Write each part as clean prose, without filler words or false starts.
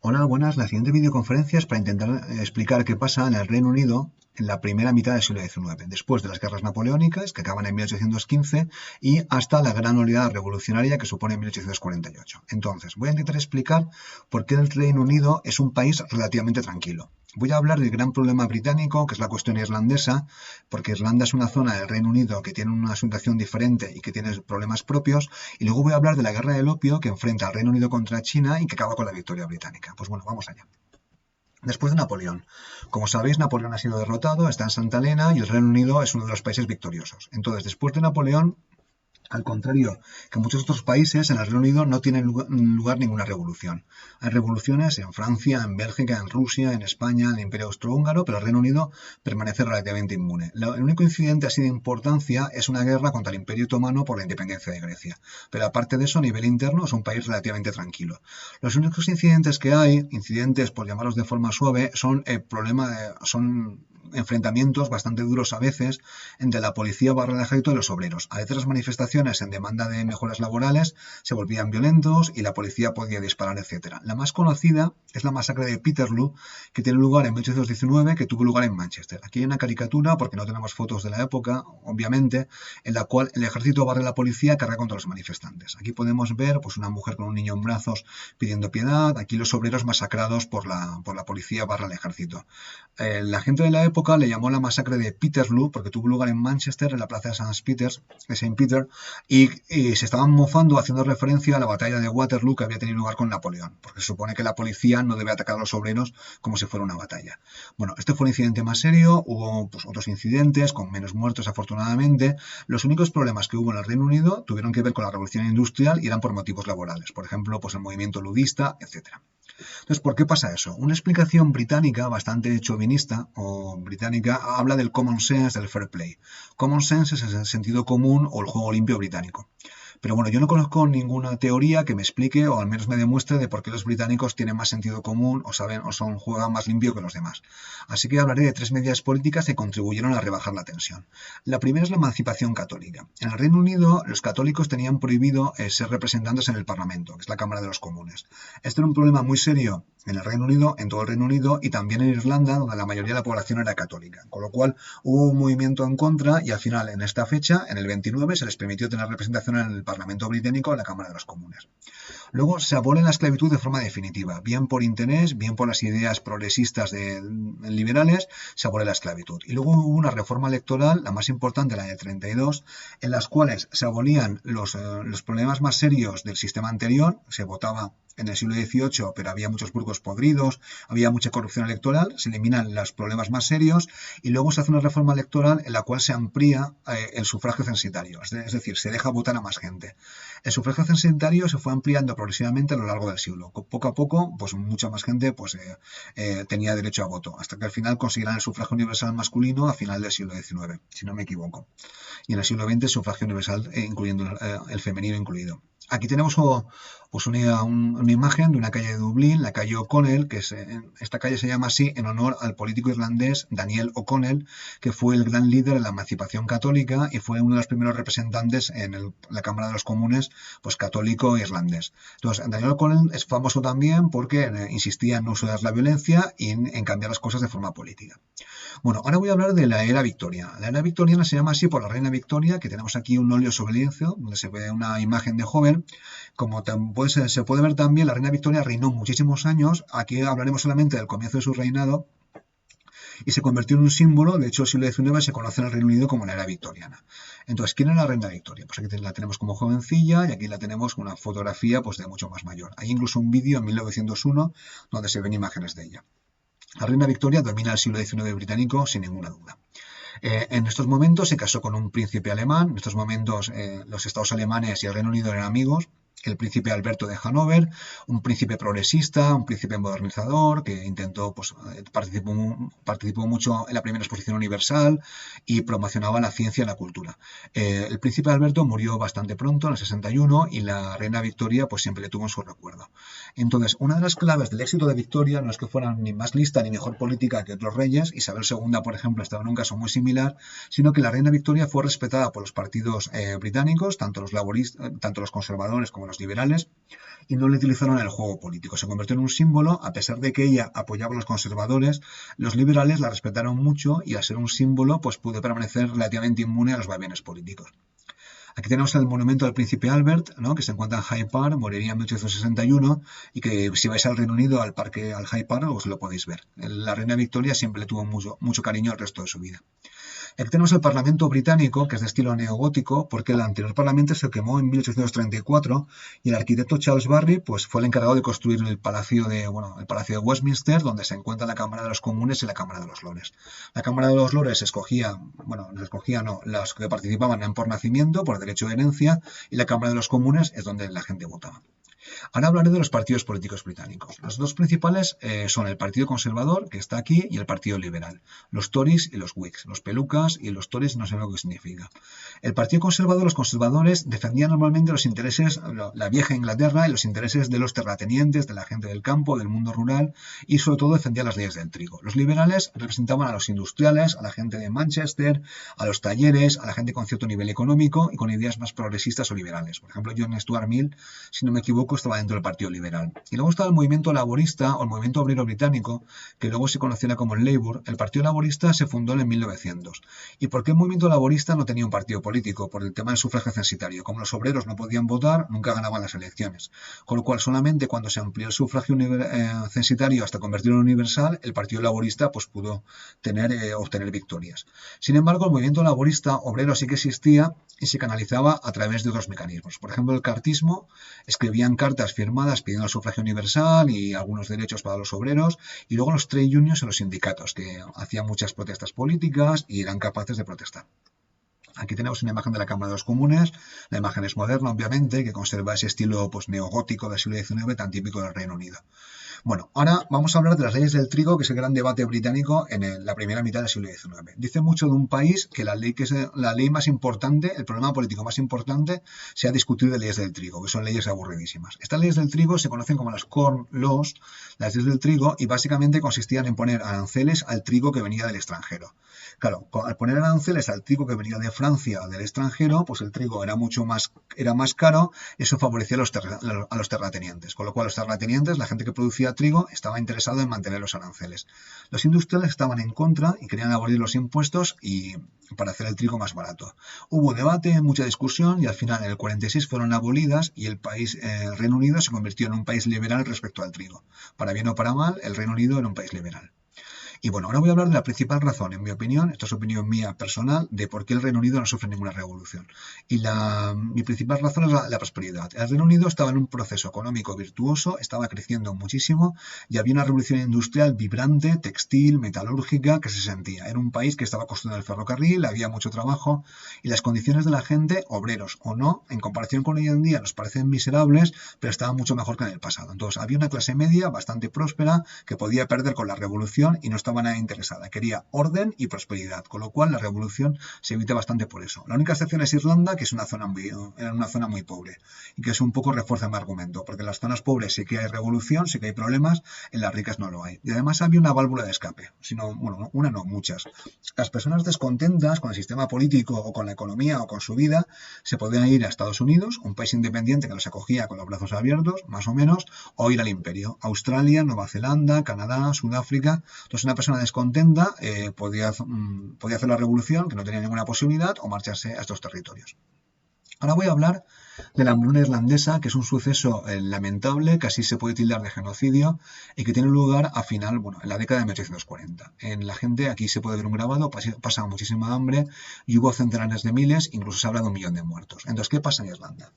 Hola, buenas. La siguiente videoconferencia es para intentar explicar qué pasa en el Reino Unido en la primera mitad del siglo XIX, después de las guerras napoleónicas, que acaban en 1815, y hasta la gran oleada revolucionaria que supone 1848. Entonces, voy a intentar explicar por qué el Reino Unido es un país relativamente tranquilo. Voy a hablar del gran problema británico, que es la cuestión irlandesa, porque Irlanda es una zona del Reino Unido que tiene una situación diferente y que tiene problemas propios, y luego voy a hablar de la guerra del opio que enfrenta al Reino Unido contra China y que acaba con la victoria británica. Pues bueno, vamos allá. Después de Napoleón. Como sabéis, Napoleón ha sido derrotado, está en Santa Elena y el Reino Unido es uno de los países victoriosos. Entonces, después de Napoleón, al contrario que muchos otros países, en el Reino Unido no tiene lugar ninguna revolución. Hay revoluciones en Francia, en Bélgica, en Rusia, en España, en el Imperio Austrohúngaro, pero el Reino Unido permanece relativamente inmune. El único incidente así de importancia es una guerra contra el Imperio Otomano por la independencia de Grecia. Pero aparte de eso, a nivel interno, es un país relativamente tranquilo. Los únicos incidentes que hay, incidentes por llamarlos de forma suave, son enfrentamientos bastante duros a veces entre la policía barra el ejército y los obreros. A veces las manifestaciones en demanda de mejoras laborales se volvían violentos y la policía podía disparar, etcétera. La más conocida es la masacre de Peterloo, que tiene lugar en 1819, que tuvo lugar en Manchester. Aquí hay una caricatura, porque no tenemos fotos de la época, obviamente, en la cual el ejército barra la policía carga contra los manifestantes. Aquí podemos ver pues, una mujer con un niño en brazos pidiendo piedad, aquí los obreros masacrados por la policía barra el ejército. La gente de la época le llamó la masacre de Peterloo porque tuvo lugar en Manchester, en la plaza de Saint Peter, y se estaban mofando haciendo referencia a la batalla de Waterloo que había tenido lugar con Napoleón, porque se supone que la policía no debe atacar a los obreros como si fuera una batalla. Bueno, este fue un incidente más serio, hubo pues, otros incidentes con menos muertos afortunadamente. Los únicos problemas que hubo en el Reino Unido tuvieron que ver con la revolución industrial y eran por motivos laborales, por ejemplo, pues el movimiento ludista, etcétera. Entonces, ¿por qué pasa eso? Una explicación británica, bastante chauvinista o británica, habla del common sense, del fair play. Common sense es el sentido común o el juego limpio británico. Pero bueno, yo no conozco ninguna teoría que me explique o al menos me demuestre de por qué los británicos tienen más sentido común o saben o juegan más limpio que los demás. Así que hablaré de tres medidas políticas que contribuyeron a rebajar la tensión. La primera es la emancipación católica. En el Reino Unido, los católicos tenían prohibido ser representantes en el Parlamento, que es la Cámara de los Comunes. Este era un problema muy serio en el Reino Unido, en todo el Reino Unido y también en Irlanda, donde la mayoría de la población era católica. Con lo cual hubo un movimiento en contra y al final, en esta fecha, en el 29, se les permitió tener representación en el Parlamento británico, en la Cámara de los Comunes. Luego se abole la esclavitud de forma definitiva, bien por interés, bien por las ideas progresistas liberales, se abole la esclavitud. Y luego hubo una reforma electoral, la más importante, la de 32, en las cuales se abolían los problemas más serios del sistema anterior, se votaba en el siglo XVIII, pero había muchos burgos podridos, había mucha corrupción electoral, se eliminan los problemas más serios y luego se hace una reforma electoral en la cual se amplía el sufragio censitario, es decir, se deja votar a más gente. El sufragio censitario se fue ampliando progresivamente a lo largo del siglo. Poco a poco, pues mucha más gente tenía derecho a voto, hasta que al final conseguirán el sufragio universal masculino a final del siglo XIX, si no me equivoco. Y en el siglo XX sufragio universal, incluyendo el femenino incluido. Aquí tenemos pues una imagen de una calle de Dublín, la calle O'Connell, esta calle se llama así en honor al político irlandés Daniel O'Connell, que fue el gran líder de la emancipación católica y fue uno de los primeros representantes en la Cámara de los Comunes, pues católico irlandés. Entonces, Daniel O'Connell es famoso también porque insistía en no usar la violencia y en cambiar las cosas de forma política. Bueno, ahora voy a hablar de la era Victoria. La era victoriana se llama así por la reina Victoria, que tenemos aquí un óleo sobre lienzo, donde se ve una imagen de joven. Como se puede ver también, la reina Victoria reinó muchísimos años. Aquí hablaremos solamente del comienzo de su reinado y se convirtió en un símbolo. De hecho, el siglo XIX se conoce en el Reino Unido como la era victoriana. Entonces, ¿quién era la reina Victoria? Pues aquí la tenemos como jovencilla y aquí la tenemos con una fotografía pues, de mucho más mayor. Hay incluso un vídeo en 1901 donde se ven imágenes de ella. La reina Victoria domina el siglo XIX británico sin ninguna duda. En estos momentos se casó con un príncipe alemán. En estos momentos los estados alemanes y el Reino Unido eran amigos. El príncipe Alberto de Hannover, un príncipe progresista, un príncipe modernizador que intentó, pues, participó mucho en la primera exposición universal y promocionaba la ciencia y la cultura. El príncipe Alberto murió bastante pronto, en el 61, y la reina Victoria pues siempre le tuvo en su recuerdo. Entonces, una de las claves del éxito de Victoria no es que fuera ni más lista ni mejor política que otros reyes. Isabel II, por ejemplo, estaba en un caso muy similar, sino que la reina Victoria fue respetada por los partidos británicos, tanto los conservadores como como los liberales, y no le utilizaron en el juego político. Se convirtió en un símbolo, a pesar de que ella apoyaba a los conservadores, los liberales la respetaron mucho y al ser un símbolo, pues pudo permanecer relativamente inmune a los vaivenes políticos. Aquí tenemos el monumento al príncipe Albert, ¿no?, que se encuentra en Hyde Park, moriría en 1861, y que si vais al Reino Unido, al parque, al Hyde Park, os lo podéis ver. La reina Victoria siempre le tuvo mucho cariño al resto de su vida. Aquí tenemos el Parlamento británico, que es de estilo neogótico, porque el anterior Parlamento se quemó en 1834 y el arquitecto Charles Barry pues, fue el encargado de construir el Palacio de Westminster, donde se encuentra la Cámara de los Comunes y la Cámara de los Lores. La Cámara de los Lores las que participaban eran por nacimiento, por derecho de herencia, y la Cámara de los Comunes es donde la gente votaba. Ahora hablaré de los partidos políticos británicos. Los dos principales son el Partido Conservador, que está aquí, y el Partido Liberal. Los Tories y los Whigs. Los pelucas y los Tories no sé lo que significa. El Partido Conservador, los conservadores, defendían normalmente los intereses, la vieja Inglaterra y los intereses de los terratenientes, de la gente del campo, del mundo rural, y sobre todo defendían las leyes del trigo. Los liberales representaban a los industriales, a la gente de Manchester, a los talleres, a la gente con cierto nivel económico y con ideas más progresistas o liberales. Por ejemplo, John Stuart Mill, si no me equivoco, estaba dentro del Partido Liberal. Y luego estaba el movimiento laborista o el movimiento obrero británico, que luego se conociera como el Labour. El Partido Laborista se fundó en 1900. ¿Y por qué el movimiento laborista no tenía un partido político? Por el tema del sufragio censitario. Como los obreros no podían votar, nunca ganaban las elecciones. Con lo cual, solamente cuando se amplió el sufragio censitario hasta convertirlo en universal, el Partido Laborista pues, pudo obtener victorias. Sin embargo, el movimiento laborista obrero sí que existía y se canalizaba a través de otros mecanismos. Por ejemplo, el cartismo escribían cartas firmadas pidiendo el sufragio universal y algunos derechos para los obreros, y luego los trade unions y los sindicatos, que hacían muchas protestas políticas y eran capaces de protestar. Aquí tenemos una imagen de la Cámara de los Comunes. La imagen es moderna, obviamente, que conserva ese estilo pues, neogótico del siglo XIX tan típico del Reino Unido. Bueno, ahora vamos a hablar de las leyes del trigo, que es el gran debate británico en la primera mitad del siglo XIX. Dice mucho de un país que la ley más importante, el problema político más importante, sea discutir de leyes del trigo, que son leyes aburridísimas. Estas leyes del trigo se conocen como las Corn Laws, las leyes del trigo, y básicamente consistían en poner aranceles al trigo que venía del extranjero. Claro, al poner aranceles al trigo que venía de Francia o del extranjero, pues el trigo era más caro, eso favorecía a los terratenientes, con lo cual los terratenientes, la gente que producía trigo, estaba interesado en mantener los aranceles. Los industriales estaban en contra y querían abolir los impuestos y para hacer el trigo más barato. Hubo debate, mucha discusión y al final en el 46 fueron abolidas y el Reino Unido se convirtió en un país liberal respecto al trigo. Para bien o para mal, el Reino Unido era un país liberal. Y bueno, ahora voy a hablar de la principal razón, en mi opinión, esto es opinión mía personal, de por qué el Reino Unido no sufre ninguna revolución. Y mi principal razón es la prosperidad. El Reino Unido estaba en un proceso económico virtuoso, estaba creciendo muchísimo y había una revolución industrial vibrante, textil, metalúrgica, que se sentía. Era un país que estaba construyendo el ferrocarril, había mucho trabajo y las condiciones de la gente, obreros o no, en comparación con hoy en día nos parecen miserables, pero estaban mucho mejor que en el pasado. Entonces había una clase media bastante próspera que podía perder con la revolución y no estaba nada interesada, quería orden y prosperidad, con lo cual la revolución se evita bastante por eso. La única excepción es Irlanda, que es una zona muy pobre, y que eso un poco refuerza mi argumento, porque en las zonas pobres sí que hay revolución, sí que hay problemas, en las ricas no lo hay. Y además había una válvula de escape, muchas. Las personas descontentas con el sistema político o con la economía o con su vida se podían ir a Estados Unidos, un país independiente que los acogía con los brazos abiertos, más o menos, o ir al imperio. Australia, Nueva Zelanda, Canadá, Sudáfrica. Entonces una persona descontenta podía hacer la revolución, que no tenía ninguna posibilidad, o marcharse a estos territorios. Ahora voy a hablar de la hambruna irlandesa, que es un suceso lamentable, casi se puede tildar de genocidio, y que tiene lugar en la década de 1840. En la gente, aquí se puede ver un grabado, pasa muchísima hambre, y hubo centenares de miles, incluso se habla de 1 millón de muertos. Entonces, ¿qué pasa en Irlanda?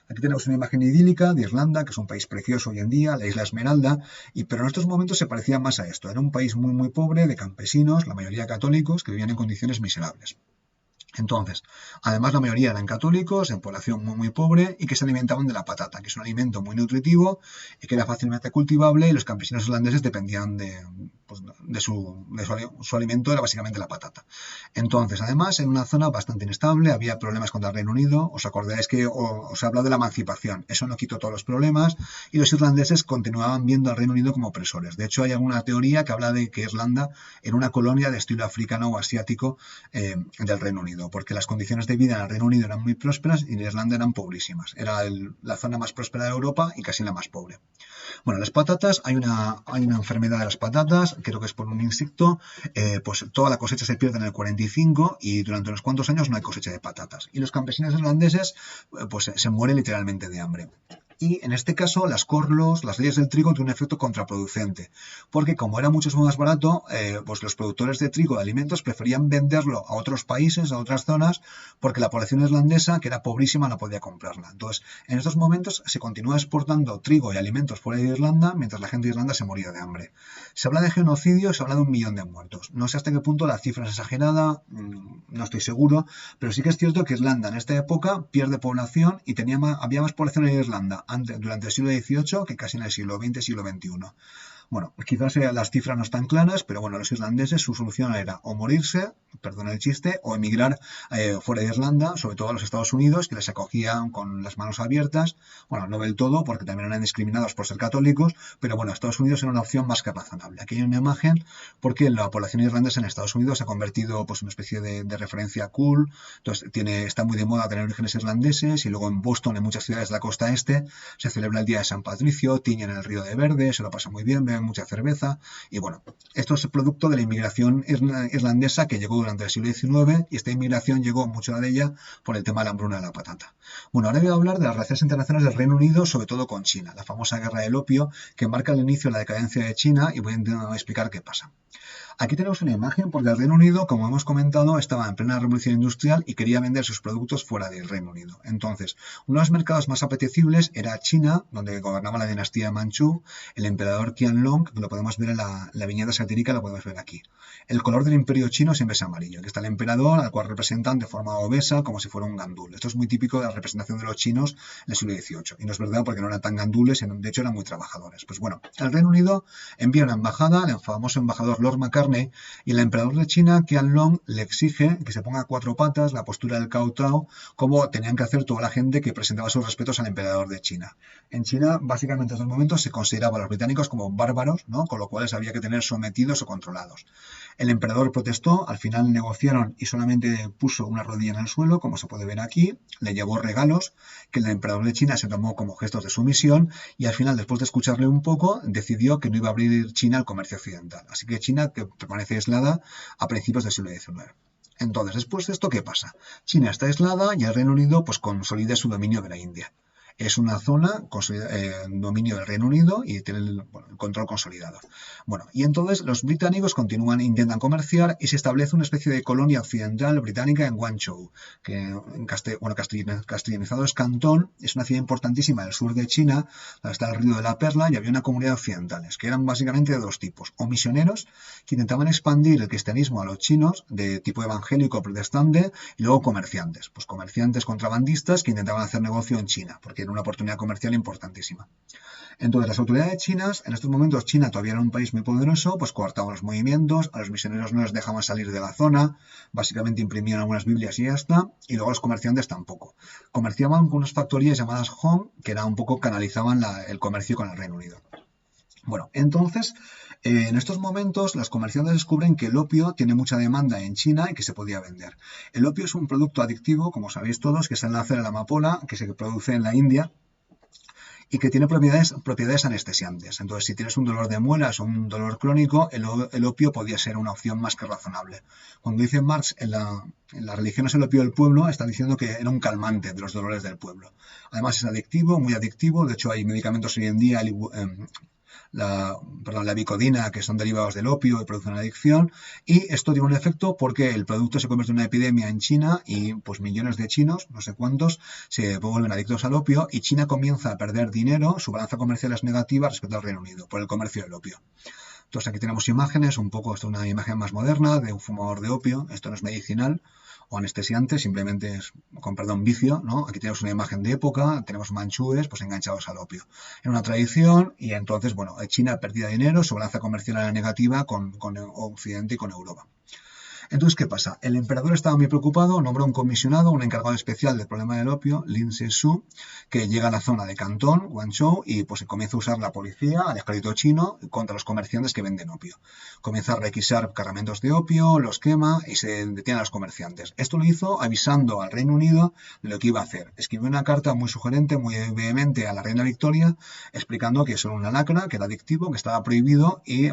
Aquí tenemos una imagen idílica de Irlanda, que es un país precioso hoy en día, la isla Esmeralda, pero en estos momentos se parecía más a esto. Era un país muy, muy pobre, de campesinos, la mayoría católicos, que vivían en condiciones miserables. Entonces, además la mayoría eran católicos, en población muy muy pobre y que se alimentaban de la patata, que es un alimento muy nutritivo y que era fácilmente cultivable y los campesinos irlandeses dependían pues, su alimento era básicamente la patata. Entonces, además, en una zona bastante inestable, había problemas contra el Reino Unido. Os acordáis que os he hablado de la emancipación. Eso no quitó todos los problemas y los irlandeses continuaban viendo al Reino Unido como opresores. De hecho, hay alguna teoría que habla de que Irlanda era una colonia de estilo africano o asiático del Reino Unido, porque las condiciones de vida en el Reino Unido eran muy prósperas y en Irlanda eran pobrísimas. Era la zona más próspera de Europa y casi la más pobre. Bueno, las patatas, hay una enfermedad de las patatas, creo que es por un insecto, pues toda la cosecha se pierde en el 45 y durante unos cuantos años no hay cosecha de patatas. Y los campesinos irlandeses pues se mueren literalmente de hambre. Y en este caso las corlos, las leyes del trigo tienen un efecto contraproducente, porque como era mucho más barato, pues los productores de trigo de alimentos preferían venderlo a otros países, a otras zonas, porque la población irlandesa, que era pobrísima, no podía comprarla. Entonces, en estos momentos se continúa exportando trigo y alimentos fuera de Irlanda, mientras la gente de Irlanda se moría de hambre. Se habla de genocidio, se habla de 1 millón de muertos. No sé hasta qué punto la cifra es exagerada, no estoy seguro, pero sí que es cierto que Irlanda en esta época pierde población y había más población en Irlanda durante el siglo XVIII que casi en el siglo XX y siglo XXI. Bueno, quizás las cifras no están claras, pero bueno, los irlandeses su solución era o morirse, perdón el chiste, o emigrar fuera de Irlanda, sobre todo a los Estados Unidos, que les acogían con las manos abiertas. Bueno, no del todo, porque también eran discriminados por ser católicos, pero bueno, Estados Unidos era una opción más que razonable. Aquí hay una imagen porque la población irlandesa en Estados Unidos se ha convertido pues en una especie de referencia cool, entonces está muy de moda tener orígenes irlandeses, y luego en Boston, en muchas ciudades de la costa este, se celebra el Día de San Patricio, tiñen el río de verde, se lo pasa muy bien, mucha cerveza y bueno, esto es el producto de la inmigración irlandesa que llegó durante el siglo XIX y esta inmigración llegó mucho de ella por el tema de la hambruna de la patata. Bueno, ahora voy a hablar de las relaciones internacionales del Reino Unido, sobre todo con China, la famosa guerra del opio que marca el inicio de la decadencia de China y voy a intentar explicar qué pasa. Aquí tenemos una imagen porque el Reino Unido, como hemos comentado, estaba en plena revolución industrial y quería vender sus productos fuera del Reino Unido. Entonces, uno de los mercados más apetecibles era China, donde gobernaba la dinastía Manchú, el emperador Qianlong, que lo podemos ver en la viñeta satírica, lo podemos ver aquí. El color del imperio chino siempre es amarillo. Aquí está el emperador, al cual representan de forma obesa, como si fuera un gandul. Esto es muy típico de la representación de los chinos en el siglo XVIII. Y no es verdad porque no eran tan gandules, de hecho eran muy trabajadores. Pues bueno, el Reino Unido envía una embajada, el famoso embajador Lord Macartney, y el emperador de China, Qianlong, le exige que se ponga a 4 patas, la postura del Cao Cao, como tenían que hacer toda la gente que presentaba sus respetos al emperador de China. En China, básicamente en esos momentos, se consideraba a los británicos como bárbaros, ¿no? Con lo cual les había que tener sometidos o controlados. El emperador protestó, al final negociaron y solamente puso una rodilla en el suelo, como se puede ver aquí, le llevó regalos que el emperador de China se tomó como gestos de sumisión y al final, después de escucharle un poco, decidió que no iba a abrir China al comercio occidental. Así que China, que permanece aislada a principios del siglo XIX. Entonces, después de esto, ¿qué pasa? China está aislada y el Reino Unido pues consolida su dominio de la India. Es una zona dominio del Reino Unido y tiene el control consolidado. Bueno, y entonces los británicos intentan comerciar y se establece una especie de colonia occidental británica en Guangzhou, que castellanizado es Cantón, es una ciudad importantísima del sur de China, donde está el río de la Perla, y había una comunidad de occidentales, que eran básicamente de 2 tipos, o misioneros, que intentaban expandir el cristianismo a los chinos, de tipo evangélico protestante, y luego comerciantes, pues comerciantes contrabandistas que intentaban hacer negocio en China, porque era una oportunidad comercial importantísima. Entonces, las autoridades chinas, en estos momentos China todavía era un país muy poderoso, pues coartaban los movimientos, a los misioneros no les dejaban salir de la zona, básicamente imprimían algunas Biblias y ya está, y luego los comerciantes tampoco. Comerciaban con unas factorías llamadas Hong, que era un poco canalizaban el comercio con el Reino Unido. Bueno, entonces, en estos momentos los comerciantes descubren que el opio tiene mucha demanda en China y que se podía vender. El opio es un producto adictivo, como sabéis todos, que es el enlace de la amapola, que se produce en la India, y que tiene propiedades anestesiantes. Entonces, si tienes un dolor de muelas o un dolor crónico, el opio podía ser una opción más que razonable. Cuando dice Marx en la religión es el opio del pueblo, está diciendo que era un calmante de los dolores del pueblo. Además es adictivo, muy adictivo, de hecho hay medicamentos hoy en día, la bicodina, que son derivados del opio y producen adicción, y esto tiene un efecto porque el producto se convierte en una epidemia en China y pues millones de chinos, no sé cuántos, se vuelven adictos al opio y China comienza a perder dinero, su balanza comercial es negativa respecto al Reino Unido por el comercio del opio. Entonces aquí tenemos imágenes, un poco, esto es una imagen más moderna de un fumador de opio, esto no es medicinal, o anestesiante, simplemente es, con perdón, vicio, ¿no? Aquí tenemos una imagen de época, tenemos manchúes pues enganchados al opio. Era una tradición y entonces, bueno, China perdía dinero, su balanza comercial era negativa con Occidente y con Europa. Entonces, ¿qué pasa? El emperador estaba muy preocupado, nombró un comisionado, un encargado especial del problema del opio, Lin Se-su, que llega a la zona de Cantón, Guangzhou, y pues comienza a usar la policía, al ejército chino, contra los comerciantes que venden opio. Comienza a requisar cargamentos de opio, los quema y se detiene a los comerciantes. Esto lo hizo avisando al Reino Unido de lo que iba a hacer. Escribió una carta muy sugerente, muy vehemente a la reina Victoria, explicando que eso era una lacra, que era adictivo, que estaba prohibido y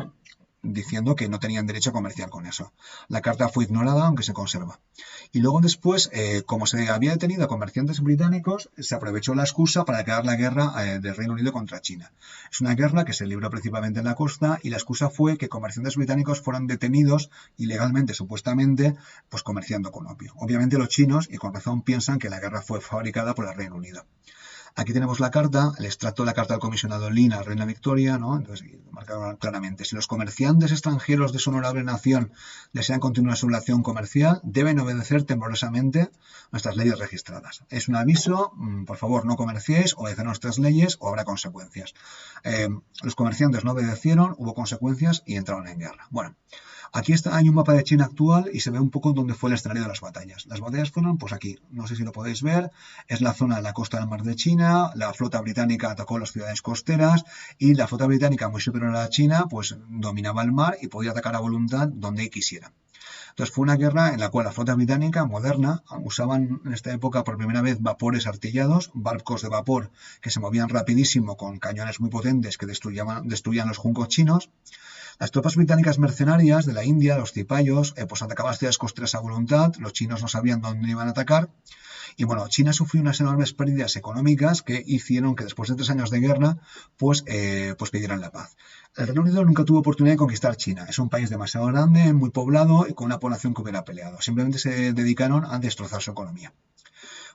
diciendo que no tenían derecho a comerciar con eso. La carta fue ignorada, aunque se conserva. Y luego después, como se había detenido a comerciantes británicos, se aprovechó la excusa para declarar la guerra del Reino Unido contra China. Es una guerra que se libró principalmente en la costa y la excusa fue que comerciantes británicos fueron detenidos ilegalmente, supuestamente, pues comerciando con opio. Obviamente los chinos, y con razón, piensan que la guerra fue fabricada por el Reino Unido. Aquí tenemos la carta, el extracto de la carta del comisionado Lin a Reina Victoria, ¿no? Entonces, marcaron claramente, si los comerciantes extranjeros de su honorable nación desean continuar su relación comercial, deben obedecer temblorosamente nuestras leyes registradas. Es un aviso, por favor, no comerciéis, obedeced nuestras leyes o habrá consecuencias. Los comerciantes no obedecieron, hubo consecuencias y entraron en guerra. Bueno, aquí hay un mapa de China actual y se ve un poco dónde fue el escenario de las batallas. Las batallas fueron, pues aquí, no sé si lo podéis ver, es la zona de la costa del mar de China, la flota británica atacó las ciudades costeras y la flota británica, muy superior a la China, pues dominaba el mar y podía atacar a voluntad donde quisiera. Entonces fue una guerra en la cual la flota británica moderna usaban en esta época por primera vez vapores artillados, barcos de vapor que se movían rapidísimo con cañones muy potentes que destruían los juncos chinos. Las tropas británicas mercenarias de la India, los cipayos, pues atacaban las ciudades costeras a voluntad, los chinos no sabían dónde iban a atacar. Y bueno, China sufrió unas enormes pérdidas económicas que hicieron que después de 3 años de guerra, pues pidieran la paz. El Reino Unido nunca tuvo oportunidad de conquistar China. Es un país demasiado grande, muy poblado y con una población que hubiera peleado. Simplemente se dedicaron a destrozar su economía.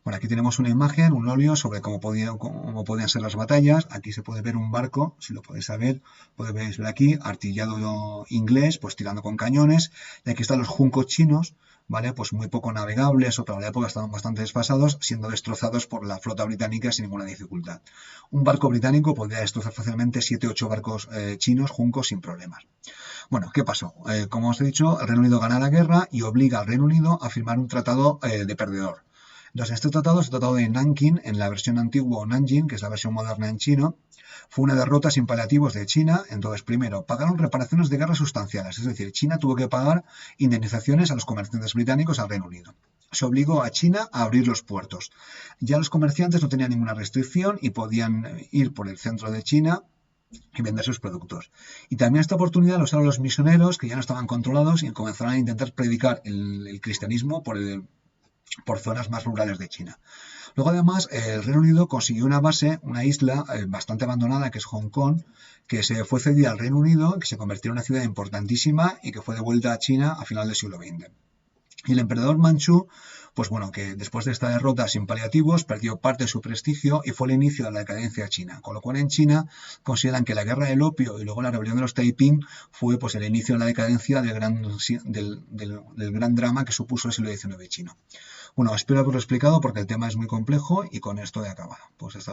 Bueno, aquí tenemos una imagen, un óleo sobre cómo podían ser las batallas. Aquí se puede ver un barco, si lo podéis saber, podéis ver aquí, artillado inglés, pues tirando con cañones. Y aquí están los juncos chinos, ¿vale? Pues muy poco navegables, o para la época estaban bastante desfasados, siendo destrozados por la flota británica sin ninguna dificultad. Un barco británico podría destrozar fácilmente 7 u 8 barcos chinos, juncos, sin problemas. Bueno, ¿qué pasó? Como os he dicho, el Reino Unido gana la guerra y obliga al Reino Unido a firmar un tratado de perdedor. Entonces, este tratado es el tratado de Nanking, en la versión antigua o Nanjing, que es la versión moderna en chino. Fue una derrota sin paliativos de China. Entonces, primero, pagaron reparaciones de guerra sustanciales, es decir, China tuvo que pagar indemnizaciones a los comerciantes británicos al Reino Unido. Se obligó a China a abrir los puertos. Ya los comerciantes no tenían ninguna restricción y podían ir por el centro de China y vender sus productos. Y también esta oportunidad lo usaron los misioneros, que ya no estaban controlados, y comenzaron a intentar predicar el cristianismo por zonas más rurales de China. Luego, además, el Reino Unido consiguió una base, una isla bastante abandonada, que es Hong Kong, que se fue cedida al Reino Unido, que se convirtió en una ciudad importantísima y que fue devuelta a China a final del siglo XX. Y el emperador Manchú, pues bueno, que después de esta derrota sin paliativos, perdió parte de su prestigio y fue el inicio de la decadencia china. Con lo cual en China consideran que la guerra del opio y luego la rebelión de los Taiping fue pues el inicio de la decadencia del gran drama que supuso el siglo XIX chino. Bueno, espero haberlo explicado porque el tema es muy complejo y con esto he acabado. Pues hasta